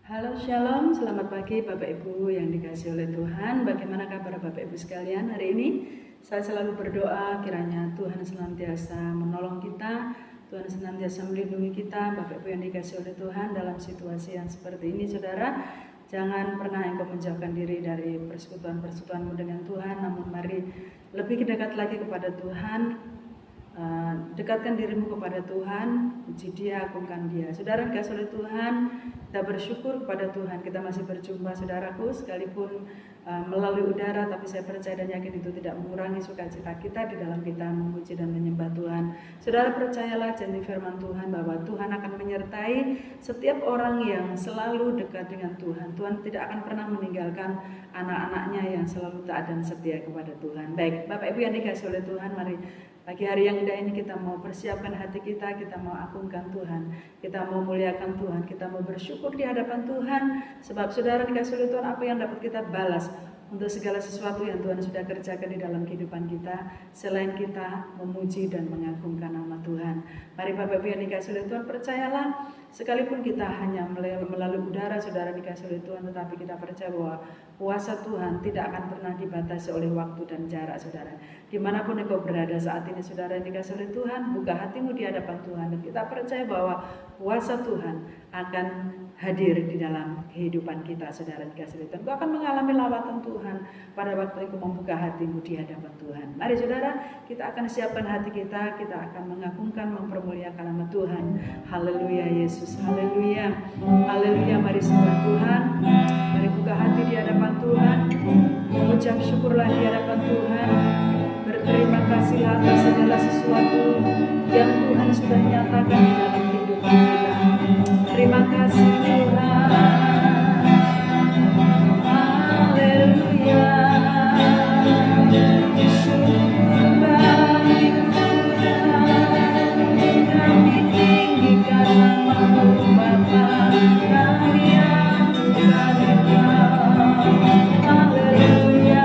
Halo Shalom, selamat pagi Bapak Ibu yang dikasihi oleh Tuhan. Bagaimana kabar Bapak Ibu sekalian hari ini? Saya selalu berdoa kiranya Tuhan senantiasa menolong kita, Tuhan senantiasa melindungi kita, Bapak Ibu yang dikasihi oleh Tuhan dalam situasi yang seperti ini. Saudara, jangan pernah engkau menjauhkan diri dari persekutuan-persekutuanmu dengan Tuhan, namun mari lebih dekat lagi kepada Tuhan. Dekatkan dirimu kepada Tuhan, puji Dia, agungkan Dia. Saudara dikasihi oleh Tuhan, kita bersyukur kepada Tuhan. Kita masih berjumpa saudaraku, sekalipun melalui udara, tapi saya percaya dan yakin itu tidak mengurangi sukacita kita di dalam kita memuji dan menyembah Tuhan. Saudara percayalah janji firman Tuhan bahwa Tuhan akan menyertai setiap orang yang selalu dekat dengan Tuhan. Tuhan tidak akan pernah meninggalkan anak-anaknya yang selalu taat dan setia kepada Tuhan. Baik, Bapak Ibu yang dikasihi oleh Tuhan, mari pagi hari yang indah ini kita mau persiapkan hati kita mau agungkan Tuhan, kita mau muliakan Tuhan, kita mau bersyukur di hadapan Tuhan. Sebab saudara dikasihi oleh Tuhan, apa yang dapat kita balas untuk segala sesuatu yang Tuhan sudah kerjakan di dalam kehidupan kita, selain kita memuji dan mengagungkan nama Tuhan. Mari Bapak Ibu yang dikasihi oleh Tuhan, percayalah sekalipun kita hanya melalui udara, saudara dikasihi oleh Tuhan, tetapi kita percaya bahwa kuasa Tuhan tidak akan pernah dibatasi oleh waktu dan jarak, saudara. Dimanapun engkau berada saat ini, saudara yang dikasihi oleh Tuhan, buka hatimu di hadapan Tuhan, dan kita percaya bahwa kuasa Tuhan akan hadir di dalam kehidupan kita, saudara dikasihi oleh Tuhan. Engkau akan mengalami lawatan Tuhan pada waktu engkau membuka hatimu di hadapan Tuhan. Mari saudara, kita akan siapkan hati kita akan mengagungkan, mempermuliakan nama Tuhan. Haleluya Yesus, haleluya, haleluya. Mari sembah Tuhan, mari buka hati di hadapan Tuhan, mengucap syukurlah di hadapan Tuhan. Berterima kasih atas segala sesuatu yang Tuhan sudah nyatakan di dalam kehidupan kita. Terima kasih Tuhan. Haleluya. Syukur bagi Tuhan, kami tinggikan nama-Mu Bapa, kami agungkan Engkau. Haleluya.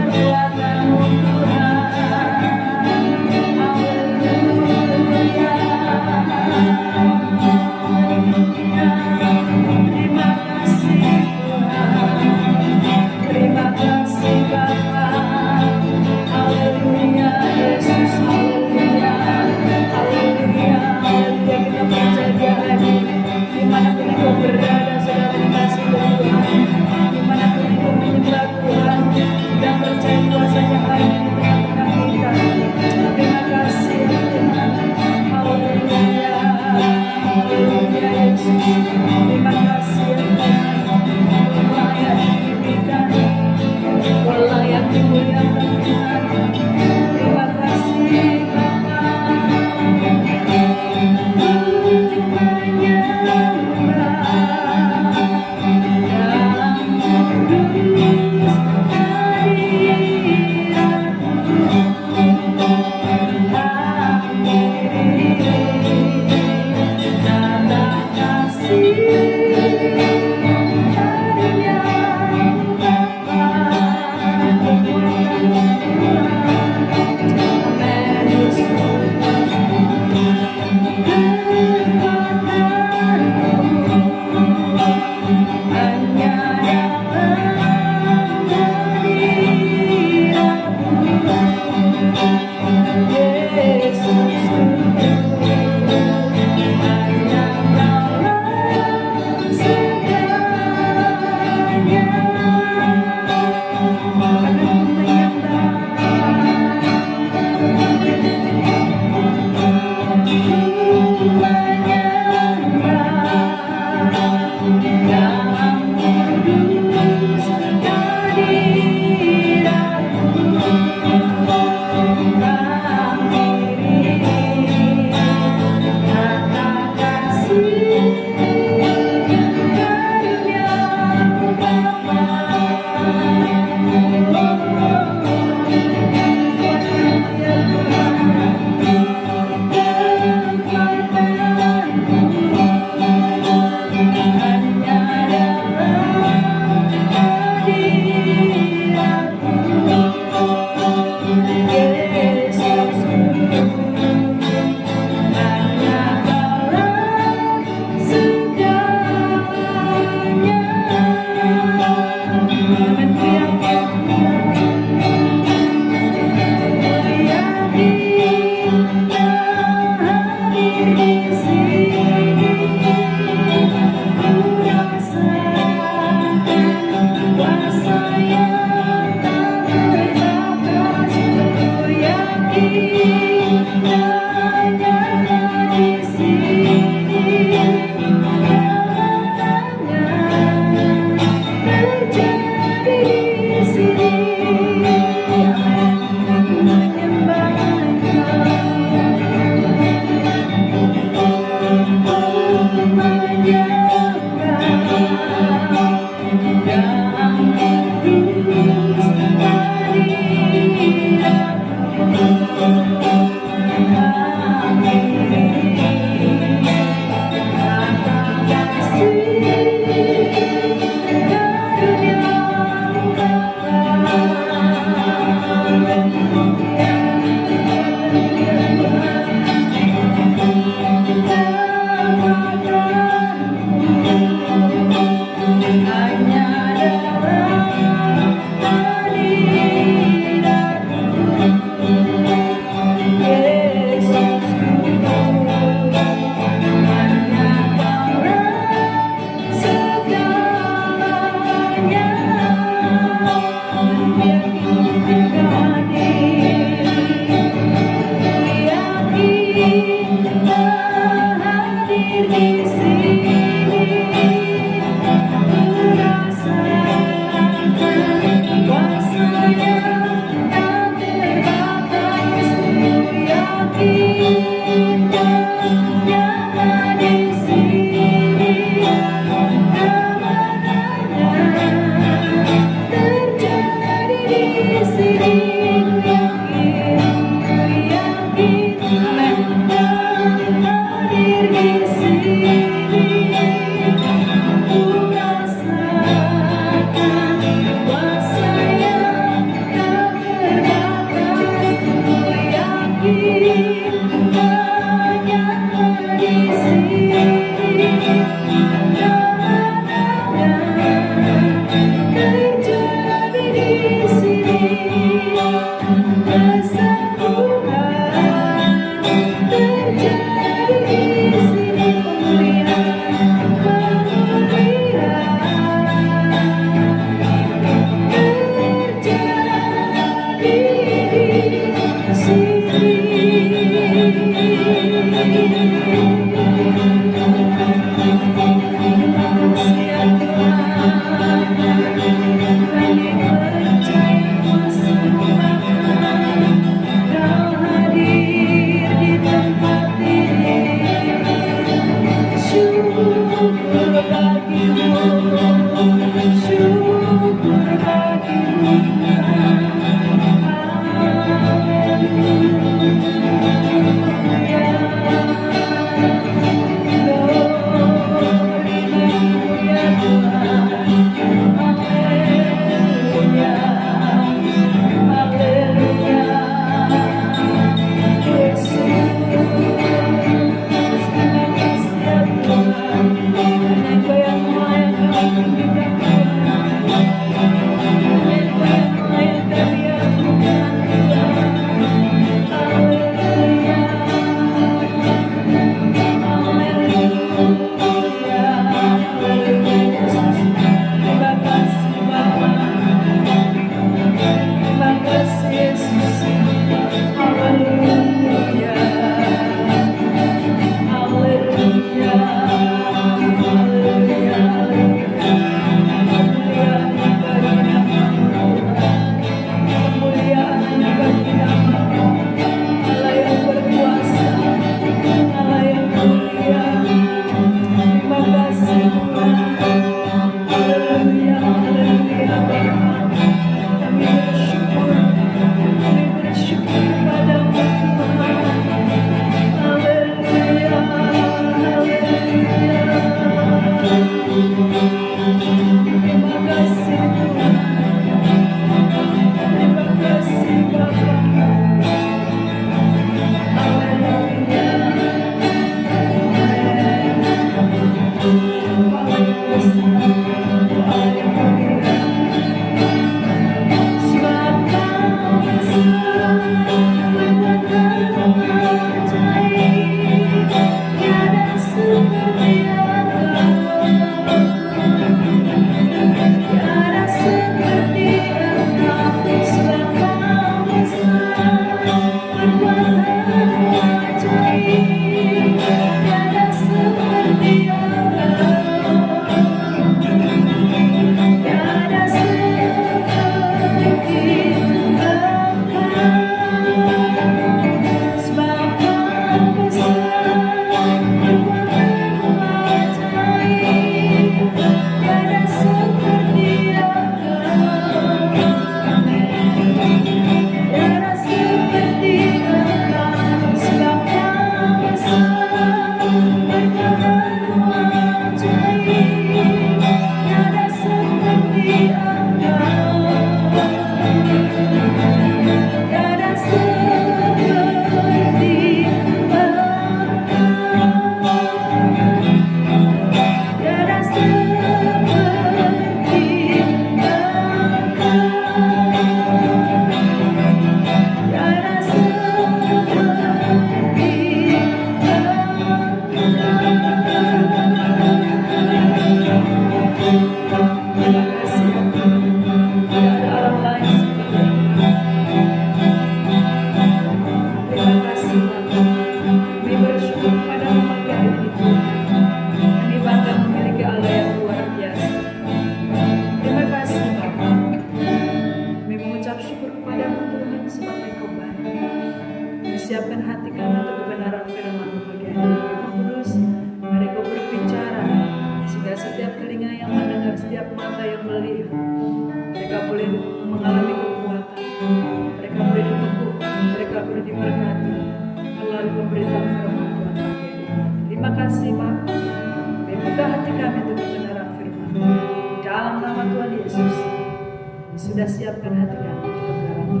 Sudah siapkan hati kami untuk kebenaran firman.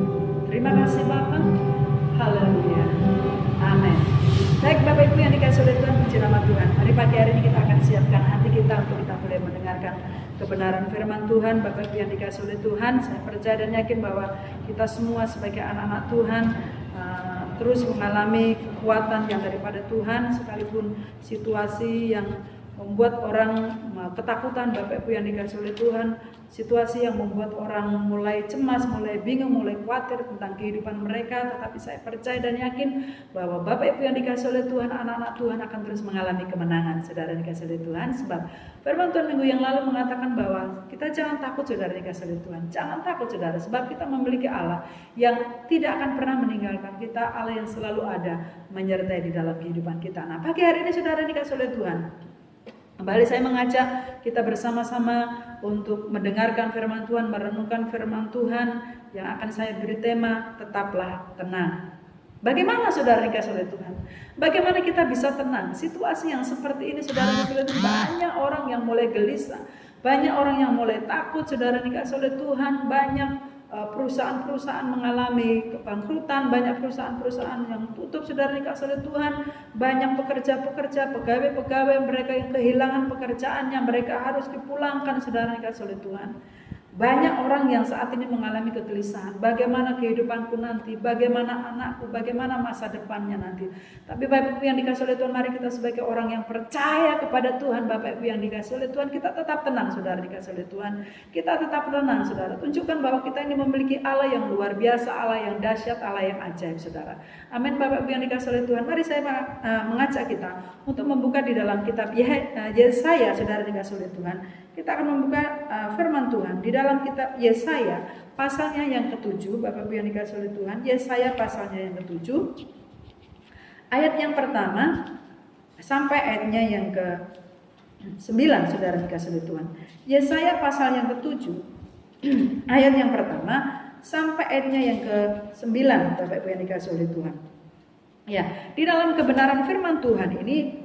Terima kasih Bapa. Haleluya. Amin. Baik Bapak Ibu yang dikasihi oleh Tuhan, puji nama Tuhan. Hari pagi hari ini kita akan siapkan hati kita untuk kita boleh mendengarkan kebenaran firman Tuhan. Bapak Ibu yang dikasihi oleh Tuhan, saya percaya dan yakin bahwa kita semua sebagai anak-anak Tuhan terus mengalami kekuatan yang daripada Tuhan, sekalipun situasi yang membuat orang ketakutan. Bapak Ibu yang dikasihi oleh Tuhan, situasi yang membuat orang mulai cemas, mulai bingung, mulai khawatir tentang kehidupan mereka. Tetapi saya percaya dan yakin bahwa Bapak Ibu yang dikasihi oleh Tuhan, anak-anak Tuhan akan terus mengalami kemenangan. Saudara dikasihi oleh Tuhan, sebab firman Tuhan minggu yang lalu mengatakan bahwa kita jangan takut, saudara dikasihi oleh Tuhan. Jangan takut saudara, sebab kita memiliki Allah yang tidak akan pernah meninggalkan kita, Allah yang selalu ada menyertai di dalam kehidupan kita. Nah, pagi hari ini saudara dikasihi oleh Tuhan, kembali saya mengajak kita bersama-sama untuk mendengarkan firman Tuhan, merenungkan firman Tuhan yang akan saya beri tema, tetaplah tenang. Bagaimana saudara dikasihi oleh Tuhan? Bagaimana kita bisa tenang? Situasi yang seperti ini saudara dikasihi oleh Tuhan, banyak orang yang mulai gelisah, banyak orang yang mulai takut saudara dikasihi oleh Tuhan, banyak perusahaan-perusahaan mengalami kebangkrutan, banyak perusahaan-perusahaan yang tutup saudara dikasihi oleh Tuhan, banyak pekerja-pekerja, pegawai-pegawai mereka yang kehilangan pekerjaannya, mereka harus dipulangkan saudara dikasihi oleh Tuhan. Banyak orang yang saat ini mengalami kegelisahan, bagaimana kehidupanku nanti, bagaimana anakku, bagaimana masa depannya nanti. Tapi Bapak Ibu yang dikasihi oleh Tuhan, mari kita sebagai orang yang percaya kepada Tuhan, Bapak Ibu yang dikasihi oleh Tuhan, kita tetap tenang saudara dikasihi oleh Tuhan. Kita tetap tenang saudara, tunjukkan bahwa kita ini memiliki Allah yang luar biasa, Allah yang dahsyat, Allah yang ajaib saudara. Amin. Bapak Ibu yang dikasihi oleh Tuhan, mari saya mengajak kita untuk membuka di dalam kitab Yesaya saudara dikasihi oleh Tuhan. Kita akan membuka firman Tuhan di dalam kitab Yesaya pasalnya yang ke-7, Bapak Ibu yang dikasihi oleh Tuhan. Yesaya pasalnya yang ke-7, ayat yang pertama sampai ayatnya yang ke-9 saudara dikasihi oleh Tuhan. Yesaya pasal yang ke-7 ayat yang pertama sampai ayatnya yang ke-9 Bapak Ibu yang dikasihi oleh Tuhan. Ya, di dalam kebenaran firman Tuhan ini,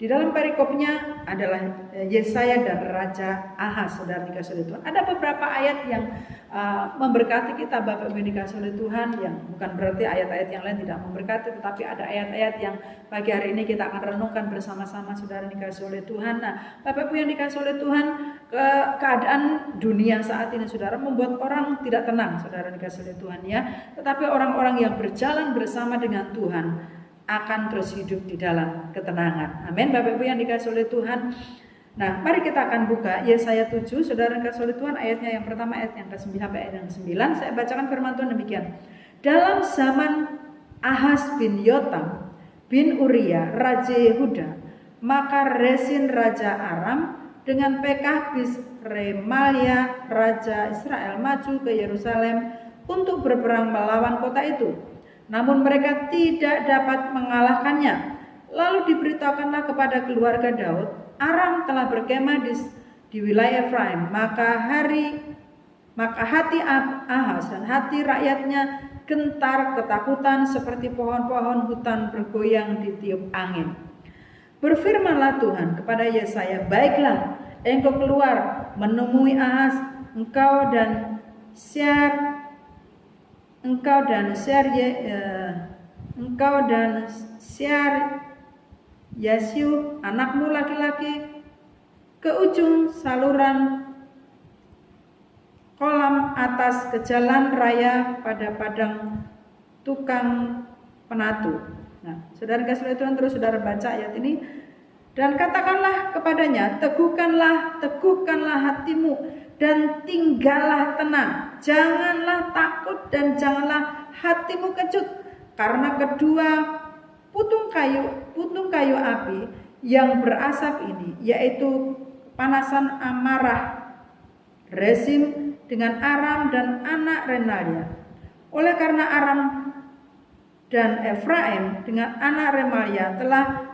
di dalam perikopnya adalah Yesaya dan Raja Ahaz, saudara dikasihi oleh Tuhan. Ada beberapa ayat yang memberkati kita Bapak Ibu dikasihi oleh Tuhan, yang bukan berarti ayat-ayat yang lain tidak memberkati, tetapi ada ayat-ayat yang pagi hari ini kita akan renungkan bersama-sama saudara dikasihi oleh Tuhan. Nah, Bapak Ibu yang dikasihi oleh Tuhan, keadaan dunia saat ini saudara membuat orang tidak tenang, saudara dikasihi oleh Tuhan ya. Tetapi orang-orang yang berjalan bersama dengan Tuhan akan terus hidup di dalam ketenangan. Amin. Bapak Ibu yang dikasihi oleh Tuhan. Nah, mari kita akan buka Yesaya 7, saudara dikasihi oleh Tuhan, ayatnya yang pertama, ayat yang ke-9 sampai ayat yang ke-9. Saya bacakan firman Tuhan demikian. Dalam zaman Ahaz bin Yotam bin Uria raja Yehuda, maka Resin raja Aram dengan Pekah bin Remalia raja Israel maju ke Yerusalem untuk berperang melawan kota itu. Namun mereka tidak dapat mengalahkannya. Lalu diberitahukanlah kepada keluarga Daud, Aram telah berkemah di wilayah Efraim. Maka hati Ahaz dan hati rakyatnya gentar ketakutan seperti pohon-pohon hutan bergoyang ditiup angin. Berfirmanlah Tuhan kepada Yesaya, baiklah, engkau keluar menemui Ahaz, engkau dan Syar Yasiu anakmu laki-laki ke ujung saluran kolam atas ke jalan raya pada padang tukang penatu. Nah, saudara kasih oleh Tuhan, terus saudara baca ayat ini. Dan katakanlah kepadanya, teguhkanlah hatimu dan tinggallah tenang. Janganlah takut dan janganlah hatimu kecut. Karena kedua putung kayu api yang berasap ini, yaitu panasan amarah Rezin dengan Aram dan anak Remalia. Oleh karena Aram dan Efraim dengan anak Remalia telah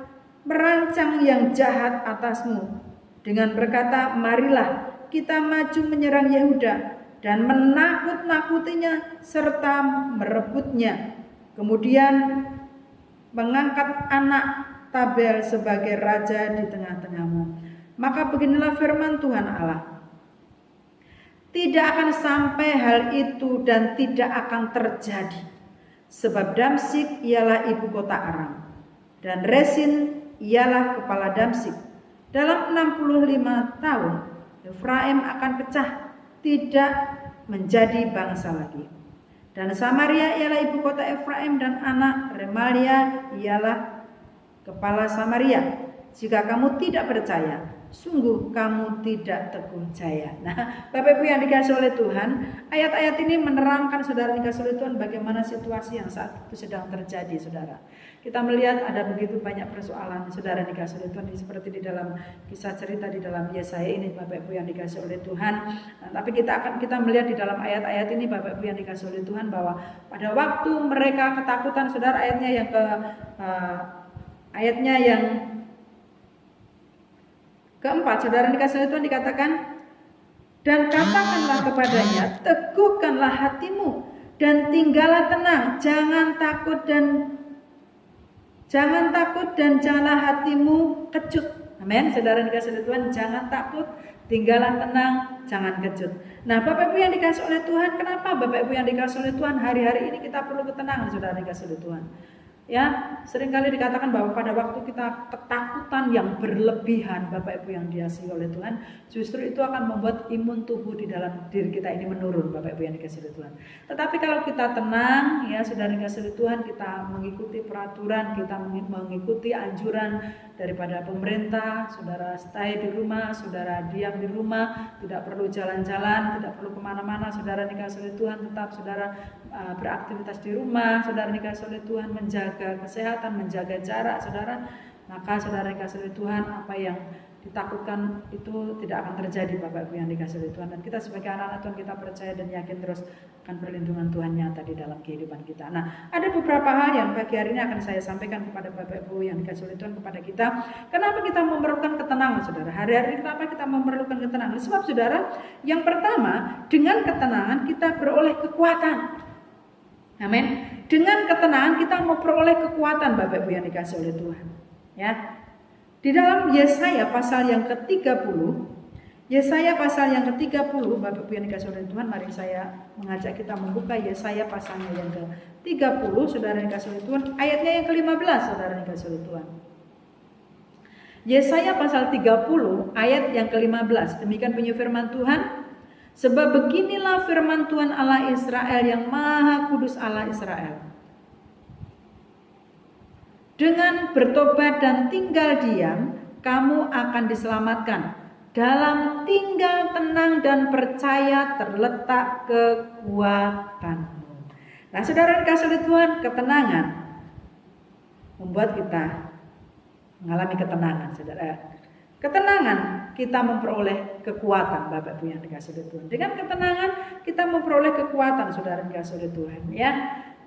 merancang yang jahat atasmu dengan berkata, marilah kita maju menyerang Yehuda dan menakut-nakutinya serta merebutnya. Kemudian mengangkat anak Tabel sebagai raja di tengah-tengahmu. Maka beginilah firman Tuhan Allah. Tidak akan sampai hal itu dan tidak akan terjadi. Sebab Damsyik ialah ibu kota Aram dan Rezin ialah kepala Damsyik. Dalam 65 tahun Efraim akan pecah, tidak menjadi bangsa lagi. Dan Samaria ialah ibu kota Efraim dan anak Remalia ialah kepala Samaria. Jika kamu tidak percaya, sungguh kamu tidak teguh jaya. Nah, Bapak Ibu yang dikasih oleh Tuhan, ayat-ayat ini menerangkan saudara dikasih oleh Tuhan bagaimana situasi yang saat itu sedang terjadi, saudara. Kita melihat ada begitu banyak persoalan saudara dikasih oleh Tuhan, seperti di dalam kisah cerita di dalam Yesaya ini, Bapak Ibu yang dikasih oleh Tuhan. Nah, tapi kita melihat di dalam ayat-ayat ini, Bapak Ibu yang dikasih oleh Tuhan, bahwa pada waktu mereka ketakutan, saudara, ayatnya yang keempat, saudara dikasih oleh Tuhan dikatakan, dan katakanlah kepadanya, teguhkanlah hatimu dan tinggallah tenang, jangan takut dan janganlah hatimu kecut. Amin. Saudara dikasih oleh Tuhan, jangan takut, tinggallah tenang, jangan kecut. Nah, Bapak Ibu yang dikasih oleh Tuhan, kenapa Bapak Ibu yang dikasih oleh Tuhan hari-hari ini kita perlu ketenangan, saudara dikasih oleh Tuhan? Ya, seringkali dikatakan bahwa pada waktu kita ketakutan yang berlebihan, Bapak Ibu yang dikasihi oleh Tuhan, justru itu akan membuat imun tubuh di dalam diri kita ini menurun, Bapak Ibu yang dikasihi oleh Tuhan. Tetapi kalau kita tenang, ya saudara dikasihi oleh Tuhan, kita mengikuti peraturan, kita mengikuti anjuran daripada pemerintah, saudara stay di rumah, saudara diam di rumah, tidak perlu jalan-jalan, tidak perlu kemana-mana, saudara dikasihi oleh Tuhan, tetap saudara beraktivitas di rumah, saudara dikasihi oleh Tuhan, menjaga kesehatan, menjaga jarak, saudara, maka saudara dikasihi oleh Tuhan, apa yang ditakutkan itu tidak akan terjadi, Bapak Ibu yang dikasihi oleh Tuhan. Dan kita sebagai anak-anak Tuhan, kita percaya dan yakin terus akan perlindungan Tuhan nyata di dalam kehidupan kita. Nah, ada beberapa hal yang pagi hari ini akan saya sampaikan kepada Bapak Ibu yang dikasihi oleh Tuhan, kepada kita. Kenapa kita memerlukan ketenangan, saudara? Hari-hari ini kenapa kita memerlukan ketenangan? Sebab saudara, yang pertama, dengan ketenangan kita beroleh kekuatan. Amin. Dengan ketenangan kita memperoleh kekuatan, Bapak Ibu yang dikasihi oleh Tuhan. Ya. Di dalam Yesaya pasal yang ke-30, Bapak Ibu yang dikasihi oleh Tuhan, mari saya mengajak kita membuka Yesaya pasalnya yang ke-30, saudara yang dikasihi oleh Tuhan, ayatnya yang ke-15, saudara yang dikasihi oleh Tuhan. Yesaya pasal 30 ayat yang ke-15, demikian bunyi firman Tuhan. Sebab beginilah firman Tuhan Allah Israel yang Maha Kudus Allah Israel. Dengan bertobat dan tinggal diam, kamu akan diselamatkan. Dalam tinggal tenang dan percaya terletak kekuatanmu. Nah, saudara dikasihi oleh Tuhan, ketenangan membuat kita mengalami ketenangan, saudara. Ketenangan kita memperoleh kekuatan, Bapak Ibu yang dikasihi oleh Tuhan. Dengan ketenangan kita memperoleh kekuatan, saudara dikasihi oleh Tuhan, ya.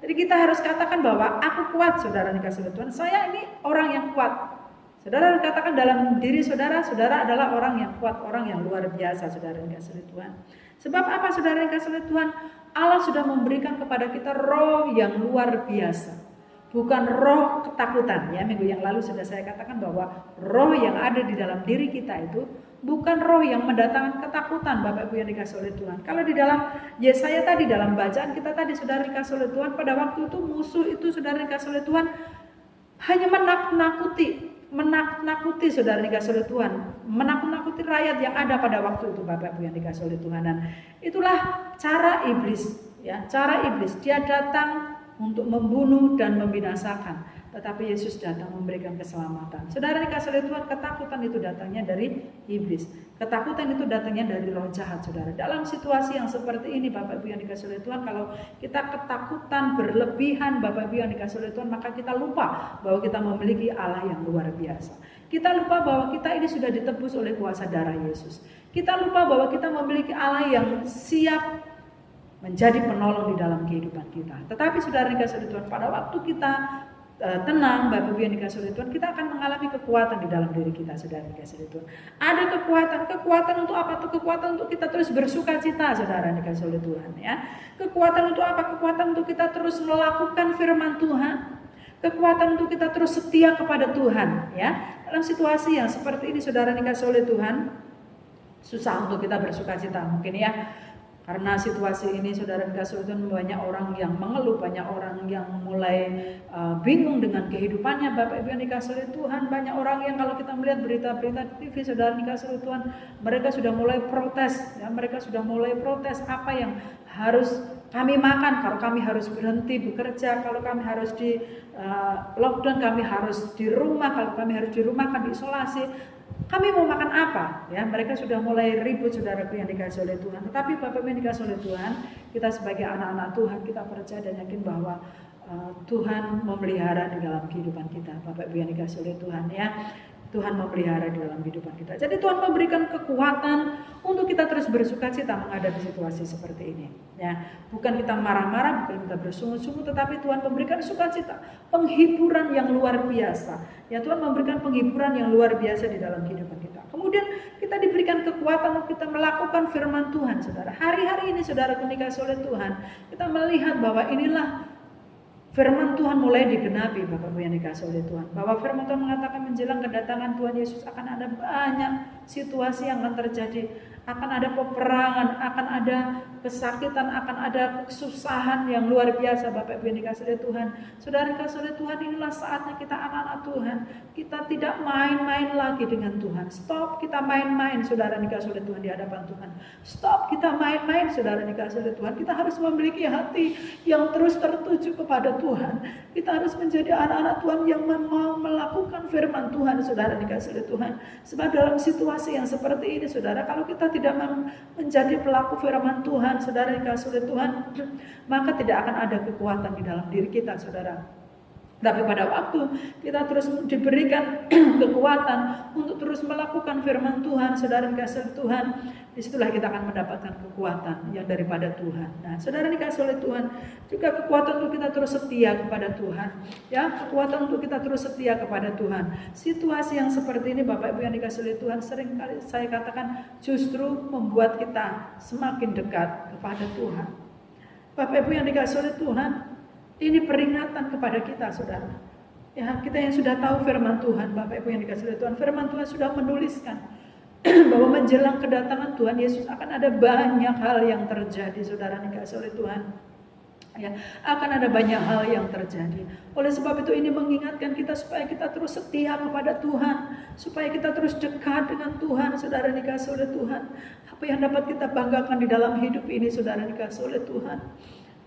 Jadi kita harus katakan bahwa aku kuat, saudara dikasihi oleh Tuhan. Saya ini orang yang kuat. Saudara katakan dalam diri saudara, saudara adalah orang yang kuat, orang yang luar biasa, saudara dikasihi oleh Tuhan. Sebab apa, saudara dikasihi oleh Tuhan? Allah sudah memberikan kepada kita roh yang luar biasa. Bukan roh ketakutan, ya. Minggu yang lalu sudah saya katakan bahwa roh yang ada di dalam diri kita itu bukan roh yang mendatangkan ketakutan, Bapak Ibu yang dikasihi oleh Tuhan. Kalau di dalam Yesaya tadi, dalam bacaan kita tadi, saudara dikasihi oleh Tuhan, pada waktu itu musuh itu, saudara dikasihi oleh Tuhan, hanya menakut-nakuti, saudara dikasihi oleh Tuhan, menakut-nakuti rakyat yang ada pada waktu itu, Bapak Ibu yang dikasihi oleh Tuhan. Dan itulah cara iblis, ya, cara iblis. Dia datang untuk membunuh dan membinasakan. tetapi Yesus datang memberikan keselamatan. Saudara dikasih oleh Tuhan, ketakutan itu datangnya dari iblis. Ketakutan itu datangnya dari roh jahat, saudara. Dalam situasi yang seperti ini, Bapak Ibu yang dikasih oleh Tuhan, kalau kita ketakutan berlebihan, Bapak Ibu yang dikasih oleh Tuhan, maka kita lupa bahwa kita memiliki Allah yang luar biasa. Kita lupa bahwa kita ini sudah ditebus oleh kuasa darah Yesus. Kita lupa bahwa kita memiliki Allah yang siap menjadi penolong di dalam kehidupan kita. Tetapi saudara dikasih oleh Tuhan, pada waktu kita tenang, Bapak Ibu yang dikasih oleh Tuhan, kita akan mengalami kekuatan di dalam diri kita, saudara dikasih oleh Tuhan. Ada kekuatan untuk apa? Kekuatan untuk kita terus bersuka cita, saudara dikasih oleh Tuhan, ya. Kekuatan untuk apa? Kekuatan untuk kita terus melakukan firman Tuhan. Kekuatan untuk kita terus setia kepada Tuhan, ya. Dalam situasi yang seperti ini, saudara dikasih oleh Tuhan, susah untuk kita bersuka cita, mungkin ya. Karena situasi ini, saudara dikasih Tuhan, banyak orang yang mengeluh, banyak orang yang mulai bingung dengan kehidupannya. Bapak Ibu yang dikasih oleh Tuhan, banyak orang yang kalau kita melihat berita-berita TV, saudara dikasih oleh Tuhan, mereka sudah mulai protes, ya, mereka sudah mulai protes apa yang harus kami makan, kalau kami harus berhenti bekerja, kalau kami harus di lockdown, kami harus di rumah, kalau kami harus di rumah, kami diisolasi. Kami mau makan apa? Ya, mereka sudah mulai ribut, saudaraku yang dikasih oleh Tuhan. Tetapi Bapak yang dikasih oleh Tuhan, kita sebagai anak-anak Tuhan, kita percaya dan yakin bahwa Tuhan memelihara di dalam kehidupan kita. Bapak Ibu yang dikasih oleh Tuhan, ya. Tuhan memelihara di dalam kehidupan kita. Jadi Tuhan memberikan kekuatan untuk kita terus bersuka cita menghadapi situasi seperti ini. Ya, bukan kita marah-marah, bukan kita bersungut-sungut, tetapi Tuhan memberikan sukacita, penghiburan yang luar biasa. Ya, Tuhan memberikan penghiburan yang luar biasa di dalam kehidupan kita. Kemudian kita diberikan kekuatan untuk kita melakukan firman Tuhan, saudara. Hari-hari ini, saudara, dikasih oleh Tuhan, kita melihat bahwa inilah firman Tuhan mulai digenapi, Bapak Ibu yang dikasih oleh Tuhan. Bahwa firman Tuhan mengatakan menjelang kedatangan Tuhan Yesus akan ada banyak situasi yang akan terjadi. Akan ada peperangan, akan ada kesakitan, akan ada kesusahan yang luar biasa, Bapak Ibu yang dikasih oleh Tuhan. Saudara dikasih oleh Tuhan, inilah saatnya kita anak-anak Tuhan. Kita tidak main-main lagi dengan Tuhan. Stop kita main-main, saudara dikasih oleh Tuhan, di hadapan Tuhan. Stop kita main-main, saudara dikasih oleh Tuhan. Kita harus memiliki hati yang terus tertuju kepada Tuhan. Kita harus menjadi anak-anak Tuhan yang mau melakukan firman Tuhan, saudara dikasih oleh Tuhan. Sebab dalam situasi yang seperti ini, saudara, kalau kita tidak menjadi pelaku firman Tuhan, saudara dikasih oleh Tuhan, maka tidak akan ada kekuatan di dalam diri kita, saudara. Tapi pada waktu kita terus diberikan kekuatan untuk terus melakukan firman Tuhan, saudara dikasih Tuhan, disitulah kita akan mendapatkan kekuatan yang daripada Tuhan. Nah, saudara dikasih oleh Tuhan, juga kekuatan untuk kita terus setia kepada Tuhan. Ya, kekuatan untuk kita terus setia kepada Tuhan. Situasi yang seperti ini, Bapak Ibu yang dikasih oleh Tuhan, sering kali saya katakan justru membuat kita semakin dekat kepada Tuhan. Bapak Ibu yang dikasih oleh Tuhan, ini peringatan kepada kita, saudara. Ya, kita yang sudah tahu firman Tuhan, Bapak Ibu yang dikasih oleh Tuhan, firman Tuhan sudah menuliskan bahwa menjelang kedatangan Tuhan Yesus akan ada banyak hal yang terjadi, saudara dikasih oleh Tuhan. Ya, akan ada banyak hal yang terjadi. Oleh sebab itu ini mengingatkan kita supaya kita terus setia kepada Tuhan, supaya kita terus dekat dengan Tuhan, saudara dikasih oleh Tuhan. Apa yang dapat kita banggakan di dalam hidup ini, saudara dikasih oleh Tuhan.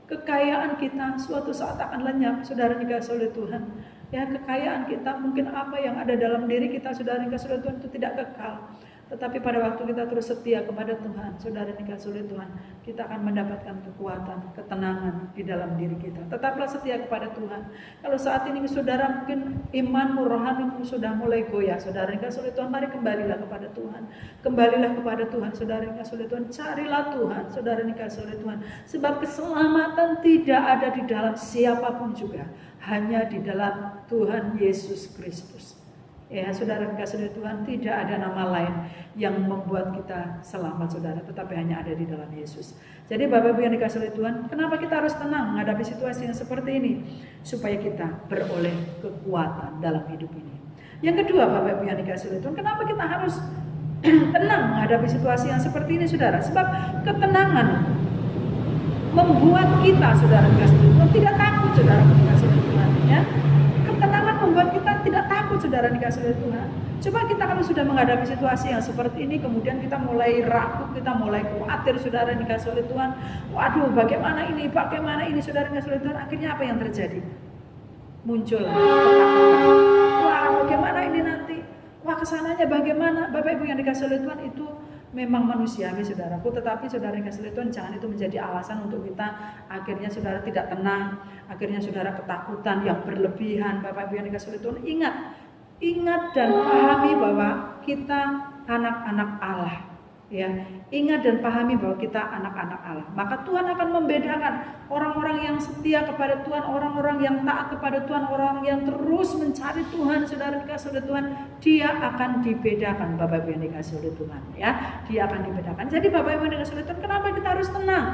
Kekayaan kita suatu saat akan lenyap, saudara dikasih oleh Tuhan. Ya, kekayaan kita, mungkin apa yang ada dalam diri kita, saudara dikasih oleh Tuhan, itu tidak kekal. Tetapi pada waktu kita terus setia kepada Tuhan, saudara dikasih oleh Tuhan, kita akan mendapatkan kekuatan, ketenangan di dalam diri kita. Tetaplah setia kepada Tuhan. Kalau saat ini saudara mungkin imanmu, rohanimu sudah mulai goyah, saudara dikasih oleh Tuhan, mari kembalilah kepada Tuhan. Kembalilah kepada Tuhan, saudara dikasih oleh Tuhan. Carilah Tuhan, saudara dikasih oleh Tuhan. Sebab keselamatan tidak ada di dalam siapapun juga, hanya di dalam Tuhan Yesus Kristus. Ya, saudara dikasih oleh Tuhan, tidak ada nama lain yang membuat kita selamat, saudara, tetapi hanya ada di dalam Yesus. Jadi Bapak Ibu yang dikasih oleh Tuhan, kenapa kita harus tenang menghadapi situasi yang seperti ini? Supaya kita beroleh kekuatan dalam hidup ini. Yang kedua, Bapak Ibu yang dikasih oleh Tuhan, kenapa kita harus tenang menghadapi situasi yang seperti ini, saudara? Sebab ketenangan membuat kita, saudara dikasih oleh Tuhan, tidak takut, saudara dikasih oleh Tuhan, ya. Ketenangan membuat kita tidak takut, saudara dikasih oleh Tuhan. Coba kita kalau sudah menghadapi situasi yang seperti ini, kemudian kita mulai ragu, kita mulai khawatir, saudara dikasih oleh Tuhan. Waduh, bagaimana ini, saudara dikasih oleh Tuhan. Akhirnya apa yang terjadi? muncul ketakutan. Wah, bagaimana ini nanti? Wah, kesananya bagaimana? Bapak Ibu yang dikasih oleh Tuhan, itu memang manusiawi saudaraku, tetapi saudara yang dikasih oleh Tuhan, jangan itu menjadi alasan untuk kita akhirnya saudara tidak tenang, akhirnya saudara ketakutan yang berlebihan. Bapak Ibu yang dikasih oleh Tuhan, ingat dan pahami bahwa kita anak-anak Allah. Ya, ingat dan pahami bahwa kita anak-anak Allah. Maka Tuhan akan membedakan orang-orang yang setia kepada Tuhan, orang-orang yang taat kepada Tuhan, orang yang terus mencari Tuhan, saudara dikasih oleh Tuhan, dia akan dibedakan. Bapak Ibu yang dikasih oleh Tuhan, ya, dia akan dibedakan. Jadi Bapak Ibu yang dikasih oleh Tuhan, kenapa kita harus tenang?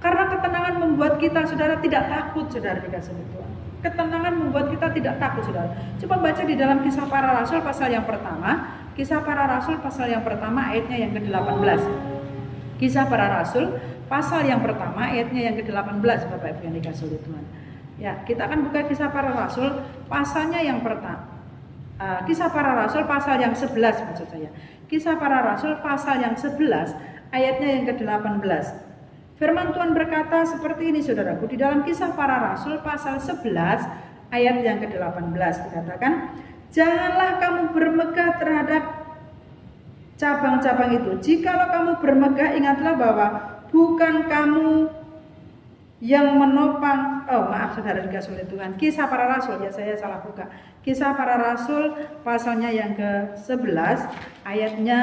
Karena ketenangan membuat kita, saudara, tidak takut, saudara dikasih oleh Tuhan. Ketenangan membuat kita tidak takut, saudara. Coba baca di dalam Kisah Para Rasul pasal yang pertama. Kisah Para Rasul pasal yang pertama ayatnya yang ke-18. Kisah Para Rasul pasal yang pertama ayatnya yang ke-18, Bapak Ibu yang dikasih oleh Tuhan. Ya, kita akan buka Kisah Para Rasul pasalnya yang pertama. Kisah Para Rasul pasal yang 11 maksud saya. Kisah Para Rasul pasal yang 11 ayatnya yang ke-18. Firman Tuhan berkata seperti ini saudaraku, di dalam Kisah Para Rasul pasal 11 ayat yang ke-18 dikatakan, janganlah kamu bermegah terhadap cabang-cabang itu. Jikalau kamu bermegah, ingatlah bahwa bukan kamu yang menopang. Oh maaf saudara dikasih oleh Tuhan. Kisah Para Rasul, ya saya salah buka. Kisah Para Rasul pasalnya yang ke-11 ayatnya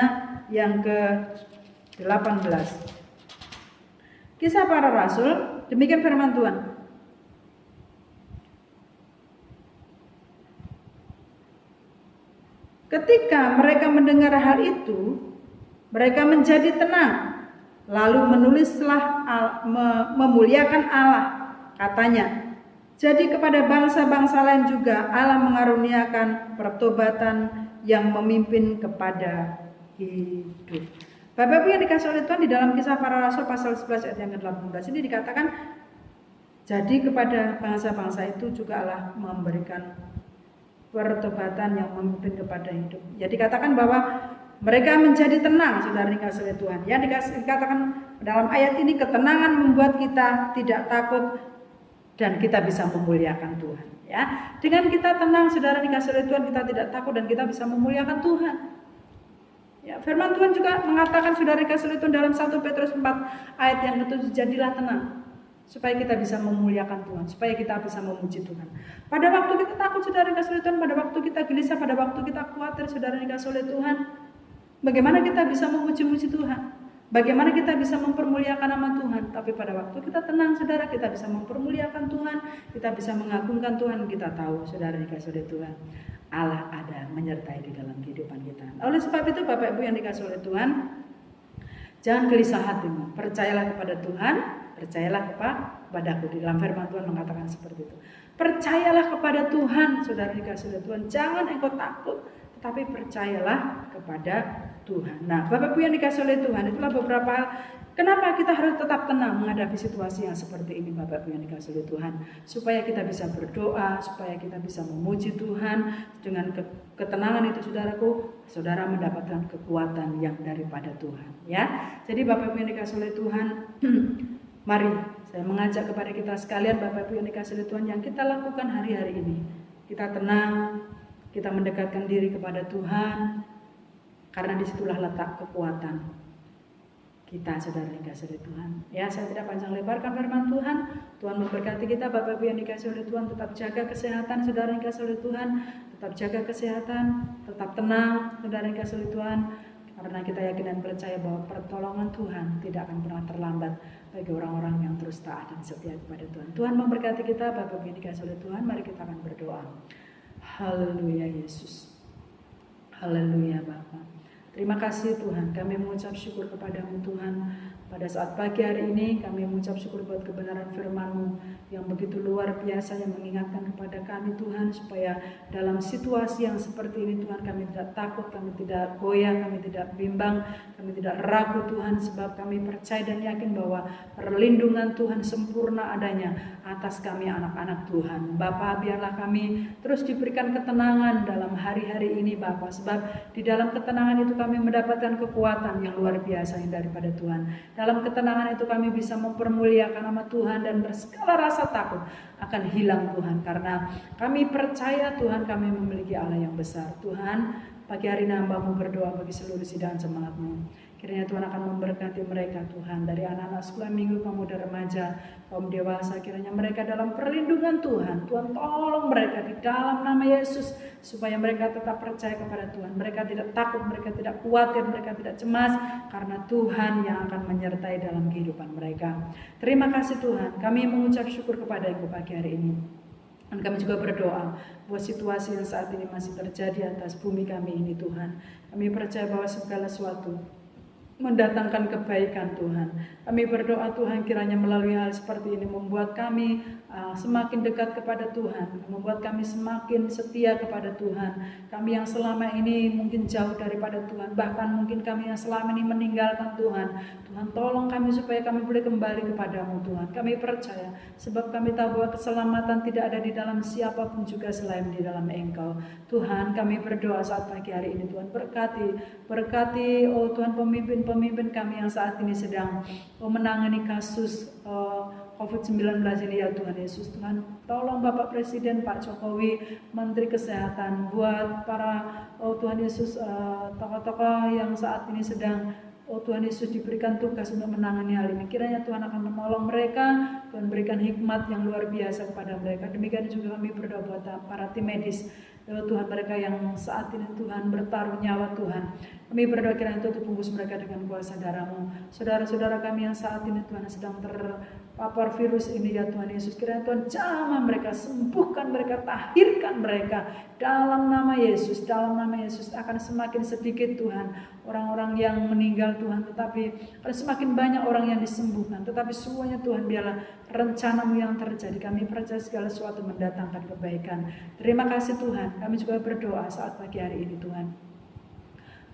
yang ke-18. Kisah Para Rasul, demikian firman Tuhan. Ketika mereka mendengar hal itu, mereka menjadi tenang. Lalu menulislah memuliakan Allah, katanya. Jadi kepada bangsa-bangsa lain juga Allah mengaruniakan pertobatan yang memimpin kepada hidup. Bapak Ibu yang dikasih oleh Tuhan, di dalam Kisah Para Rasul pasal 11 ayat yang ke-18 ini dikatakan, jadi kepada bangsa-bangsa itu juga Allah memberikan pertobatan yang memimpin kepada hidup. Ya dikatakan bahwa mereka menjadi tenang, saudara dikasih oleh Tuhan. Ya dikatakan dalam ayat ini, ketenangan membuat kita tidak takut dan kita bisa memuliakan Tuhan. Ya, dengan kita tenang, saudara dikasih oleh Tuhan, kita tidak takut dan kita bisa memuliakan Tuhan. Ya, firman Tuhan juga mengatakan, saudara dikasih oleh Tuhan, dalam 1 Petrus 4 ayat yang ke-7, jadilah tenang, supaya kita bisa memuliakan Tuhan, supaya kita bisa memuji Tuhan. Pada waktu kita takut, saudara dikasih oleh Tuhan, pada waktu kita gelisah, pada waktu kita khawatir, saudara dikasih oleh Tuhan, bagaimana kita bisa memuji-muji Tuhan? Bagaimana kita bisa mempermuliakan nama Tuhan? Tapi pada waktu kita tenang, saudara, kita bisa mempermuliakan Tuhan, kita bisa mengagungkan Tuhan. Kita tahu, saudara dikasih oleh Tuhan, Allah ada menyertai di dalam kehidupan kita. Oleh sebab itu, Bapak Ibu yang dikasih oleh Tuhan, jangan gelisah hatimu, percayalah kepada Tuhan, percayalah kepadaku. Di dalam firman Tuhan mengatakan seperti itu. Percayalah kepada Tuhan, saudara dikasih oleh Tuhan. Jangan engkau takut, tetapi percayalah kepada Tuhan. Nah, Bapak Ibu yang dikasih oleh Tuhan, itulah beberapa hal. Kenapa kita harus tetap tenang menghadapi situasi yang seperti ini, Bapak Ibu yang dikasih oleh Tuhan? Supaya kita bisa berdoa, supaya kita bisa memuji Tuhan. Dengan ketenangan itu, saudaraku, saudara mendapatkan kekuatan yang daripada Tuhan. Ya, jadi Bapak Ibu yang dikasih oleh Tuhan, mari saya mengajak kepada kita sekalian, Bapak Ibu yang dikasih oleh Tuhan, yang kita lakukan hari-hari ini. Kita tenang, kita mendekatkan diri kepada Tuhan, karena disitulah letak kekuatan kita, saudara dikasih oleh Tuhan. Ya, saya tidak panjang lebarkan firman Tuhan. Tuhan memberkati kita, Bapak Ibu yang dikasih oleh Tuhan. Tetap jaga kesehatan, saudara dikasih oleh Tuhan. Tetap jaga kesehatan, tetap tenang, saudara dikasih oleh Tuhan. Karena kita yakin dan percaya bahwa pertolongan Tuhan tidak akan pernah terlambat bagi orang-orang yang terus taat dan setia kepada Tuhan. Tuhan memberkati kita, Bapak Ibu yang dikasih oleh Tuhan. Mari kita akan berdoa. Haleluya Yesus. Haleluya Bapa. Terima kasih Tuhan, kami mengucap syukur kepadamu Tuhan. Pada saat pagi hari ini kami mengucap syukur buat kebenaran firman-Mu yang begitu luar biasa, yang mengingatkan kepada kami Tuhan, supaya dalam situasi yang seperti ini Tuhan, kami tidak takut, kami tidak goyah, kami tidak bimbang, kami tidak ragu Tuhan, sebab kami percaya dan yakin bahwa perlindungan Tuhan sempurna adanya atas kami anak-anak Tuhan. Bapa, biarlah kami terus diberikan ketenangan dalam hari-hari ini Bapa, sebab di dalam ketenangan itu kami mendapatkan kekuatan yang luar biasa yang daripada Tuhan. Dalam ketenangan itu kami bisa mempermuliakan nama Tuhan dan segala rasa takut akan hilang Tuhan. Karena kami percaya Tuhan kami memiliki Allah yang besar. Tuhan, pagi hari ini hamba-Mu berdoa bagi seluruh sidang jemaat-Mu. Kiranya Tuhan akan memberkati mereka Tuhan. Dari anak-anak sekolah minggu, pemuda remaja, kaum dewasa. Kiranya mereka dalam perlindungan Tuhan. Tuhan tolong mereka di dalam nama Yesus. Supaya mereka tetap percaya kepada Tuhan. Mereka tidak takut, mereka tidak khawatir, mereka tidak cemas. Karena Tuhan yang akan menyertai dalam kehidupan mereka. Terima kasih Tuhan. Kami mengucap syukur kepada Engkau pagi hari ini. Dan kami juga berdoa buat situasi yang saat ini masih terjadi atas bumi kami ini Tuhan. Kami percaya bahwa segala sesuatu mendatangkan kebaikan Tuhan. Kami berdoa Tuhan kiranya melalui hal seperti ini membuat kami semakin dekat kepada Tuhan, membuat kami semakin setia kepada Tuhan. Kami yang selama ini mungkin jauh daripada Tuhan, bahkan mungkin kami yang selama ini meninggalkan Tuhan. Tuhan tolong kami supaya kami boleh kembali kepadamu Tuhan. Kami percaya sebab kami tahu bahwa keselamatan tidak ada di dalam siapapun juga selain di dalam Engkau. Tuhan, kami berdoa saat pagi hari ini Tuhan, berkati oh Tuhan pemimpin kami yang saat ini sedang menangani kasus COVID-19 ini ya Tuhan Yesus. Tuhan tolong Bapak Presiden, Pak Jokowi, Menteri Kesehatan, buat para Tuhan Yesus tokoh-tokoh yang saat ini sedang Tuhan Yesus diberikan tugas untuk menangani hal ini. Kiranya Tuhan akan menolong mereka, Tuhan berikan hikmat yang luar biasa kepada mereka. Demikian juga kami berdoa buat para tim medis, Tuhan mereka yang saat ini Tuhan bertaruh nyawa Tuhan. Kami berdoa kiranya Tuhan tebus mereka dengan kuasa darah-Mu. Saudara-saudara kami yang saat ini Tuhan sedang terpapar virus ini ya Tuhan Yesus. Kiranya Tuhan jamah mereka, sembuhkan mereka, tahirkan mereka. Dalam nama Yesus, akan semakin sedikit Tuhan orang-orang yang meninggal Tuhan. Tetapi akan semakin banyak orang yang disembuhkan. Tetapi semuanya Tuhan biarlah rencana-Mu yang terjadi. Kami percaya segala sesuatu mendatangkan kebaikan. Terima kasih Tuhan. Kami juga berdoa saat pagi hari ini Tuhan.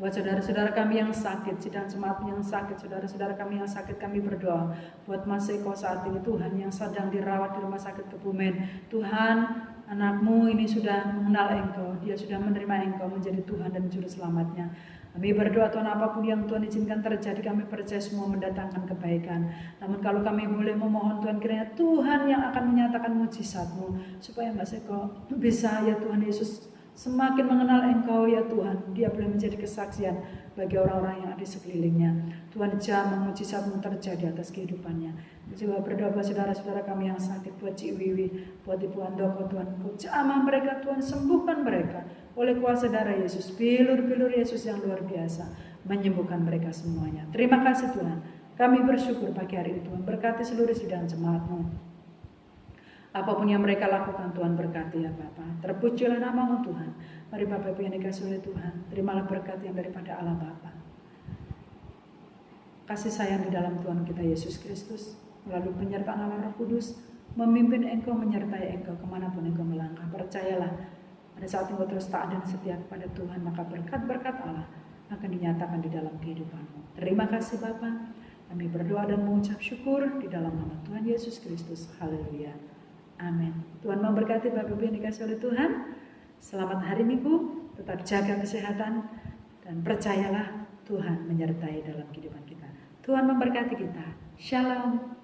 Buat saudara-saudara kami yang sakit, sidang jemaat yang sakit, saudara-saudara kami yang sakit, kami berdoa. Buat Mas Eko saat ini Tuhan yang sedang dirawat di rumah sakit Kebumen. Tuhan, anak-Mu ini sudah mengenal Engkau, dia sudah menerima Engkau menjadi Tuhan dan Juru Selamatnya. Kami berdoa Tuhan apapun yang Tuhan izinkan terjadi, kami percaya semua mendatangkan kebaikan. Namun kalau kami boleh memohon Tuhan, kiranya Tuhan yang akan menyatakan mujizat-Mu. Supaya Mas Eko bisa ya Tuhan Yesus semakin mengenal Engkau ya Tuhan. Dia boleh menjadi kesaksian bagi orang-orang yang ada di sekelilingnya. Tuhan jamah mujizat-Mu terjadi atas kehidupannya. Juga berdoa buat saudara-saudara kami yang sakit, buat Cik Wiwi, buat Ibu Andoko Tuhan. Jamah mereka Tuhan, sembuhkan mereka. Oleh kuasa darah Yesus, bilur-bilur Yesus yang luar biasa menyembuhkan mereka semuanya. Terima kasih Tuhan. Kami bersyukur pagi hari ini Tuhan. Berkati seluruh sidang jemaat-Mu. Apapun yang mereka lakukan Tuhan berkati ya Bapa. Terpujilah nama-Mu Tuhan. Mari Bapak Ibu yang dikasihi oleh Tuhan, terimalah berkat yang daripada Allah Bapa. Kasih sayang di dalam Tuhan kita Yesus Kristus, melalui penyertaan Allah Roh Kudus, memimpin Engkau, menyertai Engkau kemanapun Engkau melangkah. Percayalah, pada saat Engkau terus taat dan setia kepada Tuhan, maka berkat-berkat Allah akan dinyatakan di dalam kehidupan-Mu. Terima kasih Bapa. Kami berdoa dan mengucap syukur di dalam nama Tuhan Yesus Kristus. Haleluya. Amin. Tuhan memberkati Bapak Ibu yang dikasihi oleh Tuhan. Selamat hari Minggu, tetap jaga kesehatan dan percayalah Tuhan menyertai dalam kehidupan kita. Tuhan memberkati kita. Shalom.